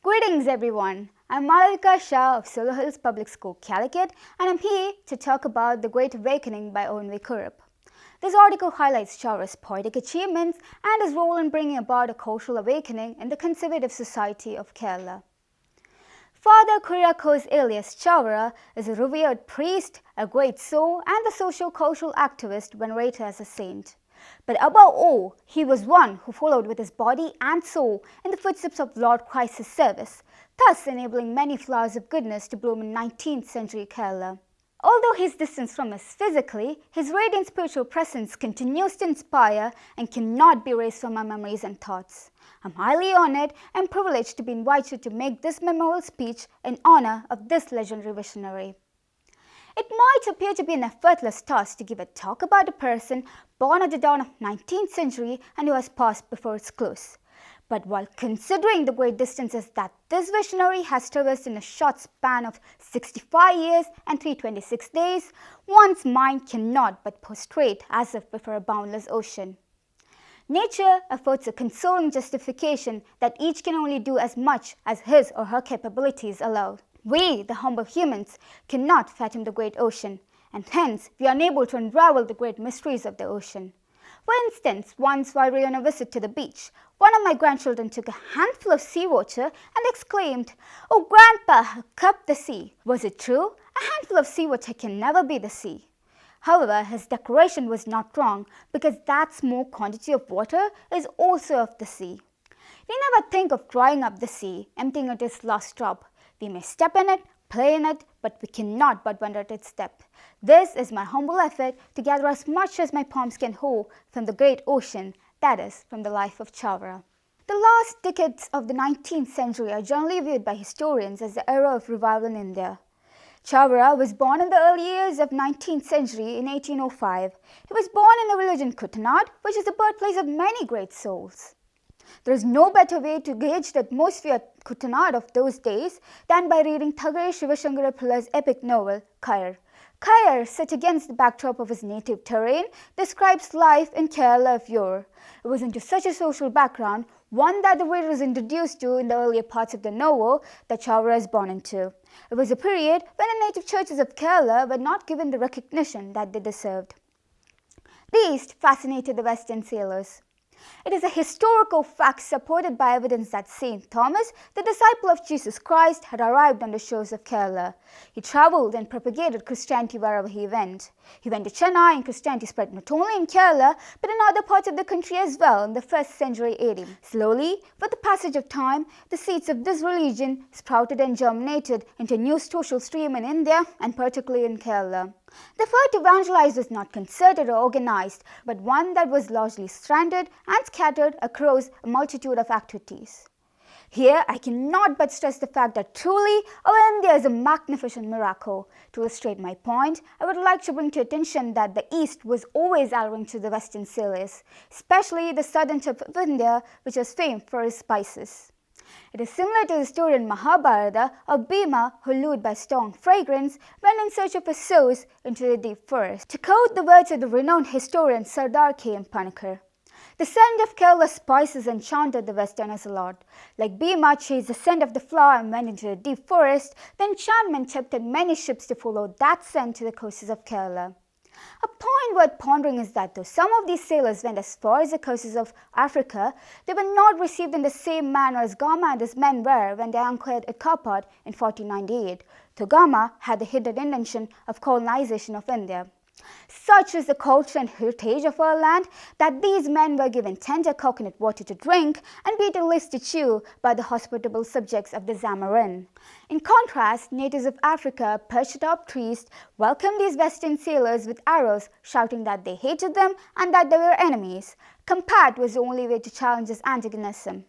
Greetings everyone, I'm Malavika Sha of Solo Hills Public School, Calicut, and I'm here to talk about The Great Awakening by ONV Kurup. This article highlights Chavara's poetic achievements and his role in bringing about a cultural awakening in the conservative society of Kerala. Father Kuryakos alias Chavara is a revered priest, a great soul, and a social-cultural activist venerated as a saint. But above all, he was one who followed with his body and soul in the footsteps of Lord Christ's service, thus enabling many flowers of goodness to bloom in 19th century Kerala. Although he's distant from us physically, his radiant spiritual presence continues to inspire and cannot be erased from our memories and thoughts. I'm highly honored and privileged to be invited to make this memorable speech in honor of this legendary visionary. It might appear to be an effortless task to give a talk about a person born at the dawn of 19th century and who has passed before its close. But while considering the great distances that this visionary has traversed in a short span of 65 years and 326 days, one's mind cannot but prostrate as if before a boundless ocean. Nature affords a consoling justification that each can only do as much as his or her capabilities allow. We, the humble humans, cannot fathom the great ocean, and hence we are unable to unravel the great mysteries of the ocean. For instance, once while we were on a visit to the beach, one of my grandchildren took a handful of seawater and exclaimed, "Oh, Grandpa, cup the sea." Was it true? A handful of seawater can never be the sea. However, his declaration was not wrong, because that small quantity of water is also of the sea. We never think of drying up the sea, emptying it its last drop. We may step in it, play in it, but we cannot but wonder at its depth. This is my humble effort to gather as much as my palms can hold from the great ocean, that is, from the life of Chavara. The last decades of the 19th century are generally viewed by historians as the era of revival in India. Chavara was born in the early years of 19th century in 1805. He was born in the village in Kuttanad, which is the birthplace of many great souls. There is no better way to gauge the atmosphere at Kuttanad of those days than by reading Thagare Shivashankara Pilla's epic novel, Kayar. Kayar, set against the backdrop of his native terrain, describes life in Kerala of yore. It was into such a social background, one that the reader is introduced to in the earlier parts of the novel, that Chavara is born into. It was a period when the native churches of Kerala were not given the recognition that they deserved. The East fascinated the Western sailors. It is a historical fact supported by evidence that St. Thomas, the disciple of Jesus Christ, had arrived on the shores of Kerala. He travelled and propagated Christianity wherever he went. He went to Chennai, and Christianity spread not only in Kerala but in other parts of the country as well in the 1st century AD. Slowly, with the passage of time, the seeds of this religion sprouted and germinated into a new social stream in India and particularly in Kerala. The effort to evangelize was not concerted or organized, but one that was largely stranded and scattered across a multitude of activities. Here, I cannot but stress the fact that truly our India is a magnificent miracle. To illustrate my point, I would like to bring to attention that the East was always alluring to the Western sailors, especially the southern tip of India, which was famed for its spices. It is similar to the story in Mahabharata of Bhima, who, lured by strong fragrance, went in search of a source into the deep forest. To quote the words of the renowned historian Sardar K. Panikar, "The scent of Kerala's spices enchanted the Westerners a lot. Like Bhima chased the scent of the flower and went into the deep forest, the enchantment tempted many ships to follow that scent to the coasts of Kerala." A point worth pondering is that though some of these sailors went as far as the coasts of Africa, they were not received in the same manner as Gama and his men were when they anchored at Kapat in 1498, though Gama had the hidden intention of colonization of India. Such is the culture and heritage of our land that these men were given tender coconut water to drink and bitter leaves to chew by the hospitable subjects of the Zamarin. In contrast, natives of Africa, perched atop trees, welcomed these Western sailors with arrows, shouting that they hated them and that they were enemies. Combat was the only way to challenge this antagonism.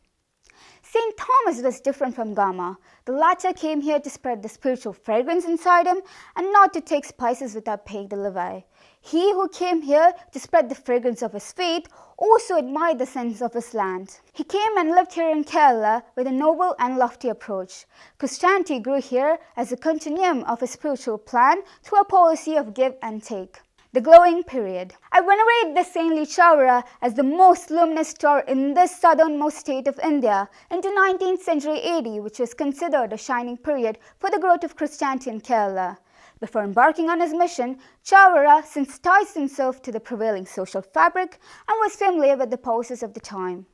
St. Thomas was different from Gama. The latter came here to spread the spiritual fragrance inside him and not to take spices without paying the levy. He who came here to spread the fragrance of his faith also admired the scents of his land. He came and lived here in Kerala with a noble and lofty approach. Christianity grew here as a continuum of a spiritual plan through a policy of give and take. the glowing period. I venerate the saintly Chavara as the most luminous star in this southernmost state of India into 19th century AD, which was considered a shining period for the growth of Christianity in Kerala. Before embarking on his mission, Chavara sensitized himself to the prevailing social fabric and was familiar with the pulses of the time.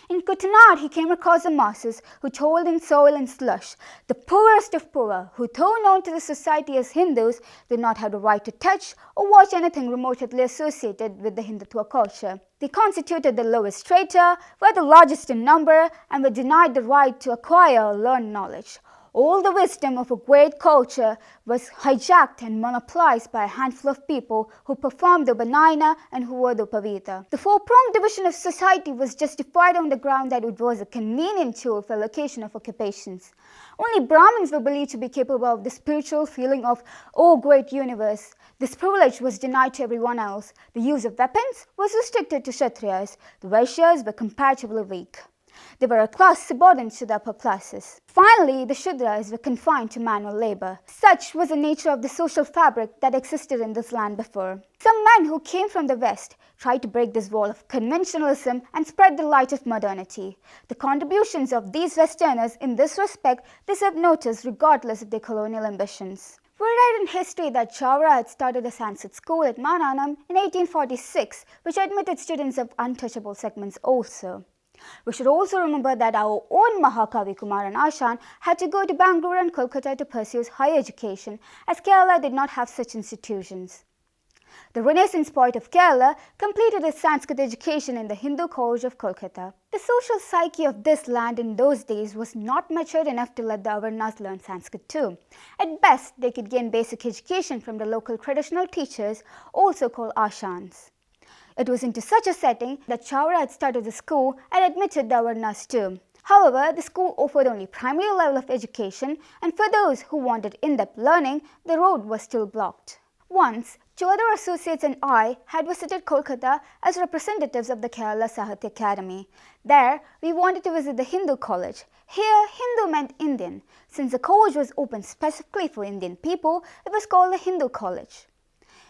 In Kuttanad, he came across the masses who toiled in soil and slush, the poorest of poor, who, though known to the society as Hindus, did not have the right to touch or watch anything remotely associated with the Hindutva culture. They constituted the lowest strata, were the largest in number, and were denied the right to acquire or learn knowledge. All the wisdom of a great culture was hijacked and monopolized by a handful of people who performed the Upanayana and who were the Upavita. The four-pronged division of society was justified on the ground that it was a convenient tool for allocation of occupations. Only Brahmins were believed to be capable of the spiritual feeling of, "Oh, great universe." This privilege was denied to everyone else. The use of weapons was restricted to Kshatriyas. The Vaishyas were comparatively weak. They were a class subordinate to the upper classes. Finally, the Shudras were confined to manual labor. Such was the nature of the social fabric that existed in this land before. Some men who came from the West tried to break this wall of conventionalism and spread the light of modernity. The contributions of these Westerners in this respect deserve notice regardless of their colonial ambitions. We read in history that Chavara had started a Sanskrit school at Malayalam in 1846, which admitted students of untouchable segments also. We should also remember that our own Mahakavi Kumar and Ashan had to go to Bangalore and Kolkata to pursue his higher education, as Kerala did not have such institutions. The Renaissance poet of Kerala completed his Sanskrit education in the Hindu College of Kolkata. The social psyche of this land in those days was not matured enough to let the Avarnas learn Sanskrit too. At best, they could gain basic education from the local traditional teachers, also called Ashans. It was into such a setting that Chavara had started the school and admitted the Avarnas too. However, the school offered only primary level of education, and for those who wanted in-depth learning, the road was still blocked. Once, two other associates and I had visited Kolkata as representatives of the Kerala Sahitya Academy. There, we wanted to visit the Hindu college. Here, Hindu meant Indian. Since the college was open specifically for Indian people, it was called the Hindu College.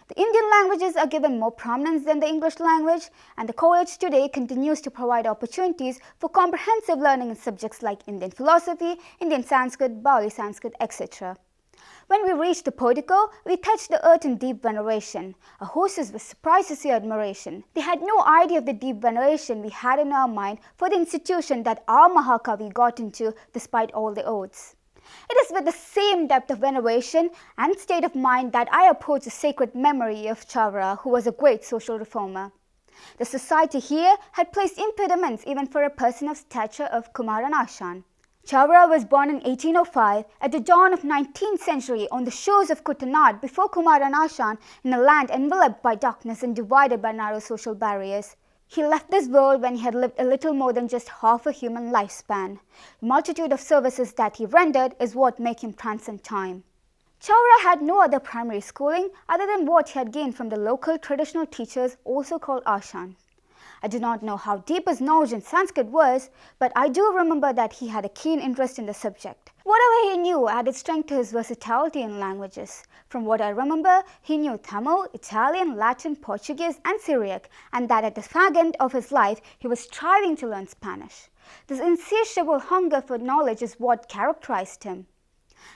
The Indian languages are given more prominence than the English language, and the college today continues to provide opportunities for comprehensive learning in subjects like Indian philosophy, Indian Sanskrit, Bali Sanskrit, etc. When we reached the portico, we touched the earth in deep veneration. Our hostess was surprised to see admiration. They had no idea of the deep veneration we had in our mind for the institution that our Mahakavi got into despite all the odds. It is with the same depth of veneration and state of mind that I approach the sacred memory of Chavara, who was a great social reformer. The society here had placed impediments even for a person of stature of Kumar and Ashan. Chavara was born in 1805 at the dawn of 19th century on the shores of Kuttanad before Kumar and Ashan, in a land enveloped by darkness and divided by narrow social barriers. He left this world when he had lived a little more than just half a human lifespan. The multitude of services that he rendered is what make him transcend time. Chavara had no other primary schooling other than what he had gained from the local traditional teachers, also called Ashan. I do not know how deep his knowledge in Sanskrit was, but I do remember that he had a keen interest in the subject. Whatever he knew added strength to his versatility in languages. From what I remember, he knew Tamil, Italian, Latin, Portuguese, and Syriac, and that at the fag end of his life, he was striving to learn Spanish. This insatiable hunger for knowledge is what characterized him.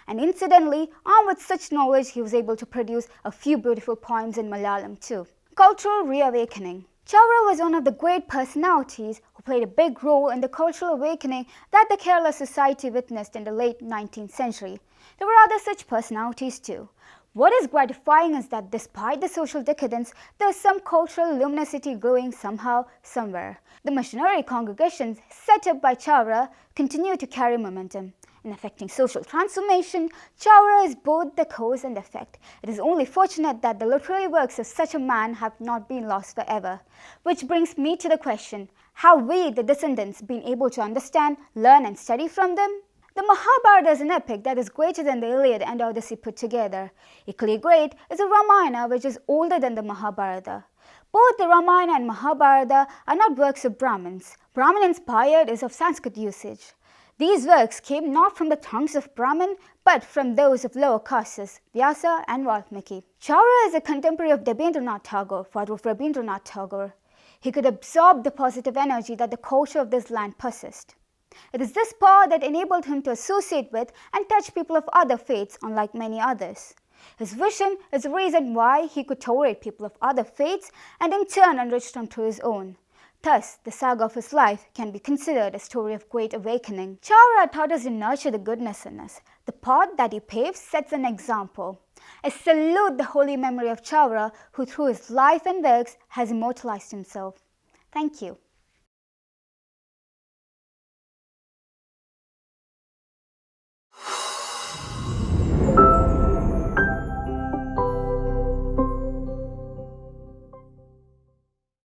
And incidentally, armed with such knowledge, he was able to produce a few beautiful poems in Malayalam too. Cultural reawakening. Chavara was one of the great personalities who played a big role in the cultural awakening that the Kerala society witnessed in the late 19th century. There were other such personalities too. What is gratifying is that despite the social decadence, there is some cultural luminosity glowing somehow, somewhere. The missionary congregations set up by Chavara continue to carry momentum. In affecting social transformation, Chavara is both the cause and effect. It is only fortunate that the literary works of such a man have not been lost forever. Which brings me to the question, have we, the descendants, been able to understand, learn and study from them? The Mahabharata is an epic that is greater than the Iliad and Odyssey put together. Equally great is the Ramayana, which is older than the Mahabharata. Both the Ramayana and Mahabharata are not works of Brahmins. Brahmin-inspired is of Sanskrit usage. These works came not from the tongues of Brahmin, but from those of lower castes, Vyasa and Valmiki. Chavara is a contemporary of Debendranath Tagore, father of Rabindranath Tagore. He could absorb the positive energy that the culture of this land possessed. It is this power that enabled him to associate with and touch people of other faiths, unlike many others. His vision is the reason why he could tolerate people of other faiths and in turn enrich them to his own. Thus, the saga of his life can be considered a story of great awakening. Chavara taught us to nurture the goodness in us. The path that he paved sets an example. I salute the holy memory of Chavara, who through his life and works has immortalized himself. Thank you.